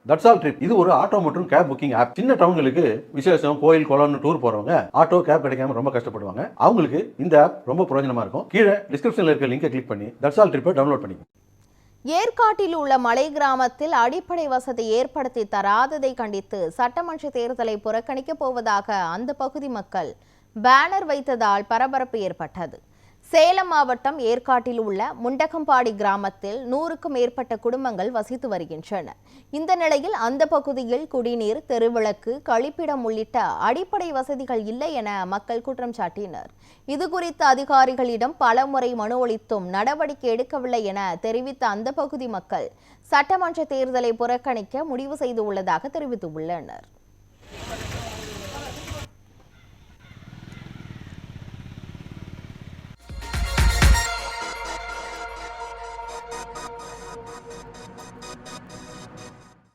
That's all trip இது ஒரு auto மற்றும் கேப் புக்கிங் ஆப். சின்ன டவுன்களுக்கு விசேஷம், கோயில், குளம்னு டூர் போறவங்க ஆட்டோ கேப் கிடைக்காம ரொம்ப கஷ்டப்படுவாங்க. அவங்களுக்கு இந்த ஆப் ரொம்ப பிரயோஜனமா இருக்கும். கீழே டிஸ்கிரிப்ஷன்ல இருக்க லிங்கை கிளிக் பண்ணி தட்ஸ் ஆல் ட்ரிப்பை டவுன்லோட் பண்ணிக்கோங்க. ஏற்காட்டில் உள்ள மலை கிராமத்தில் அடிப்படை வசதி ஏற்படுத்தி தராததை கண்டித்து சட்டமன்ற தேர்தலை புறக்கணிக்கப் போவதாக அந்த பகுதி மக்கள் பேனர் வைத்ததால் பரபரப்பு ஏற்பட்டது. சேலம் மாவட்டம் ஏற்காட்டில் உள்ள முண்டகம்பாடி கிராமத்தில் 100க்கும் மேற்பட்ட குடும்பங்கள் வசித்து வருகின்றன. இந்த நிலையில் அந்த பகுதியில் குடிநீர், தெருவிளக்கு, கழிப்பிடம் உள்ளிட்ட அடிப்படை வசதிகள் இல்லை என மக்கள் குற்றம் சாட்டினர். இதுகுறித்து அதிகாரிகளிடம் பலமுறை மனு அளித்தும் நடவடிக்கை எடுக்கவில்லை என தெரிவித்த அந்த பகுதி மக்கள் சட்டமன்ற தேர்தலை புறக்கணிக்க முடிவு செய்துள்ளதாக தெரிவித்துள்ளனர்.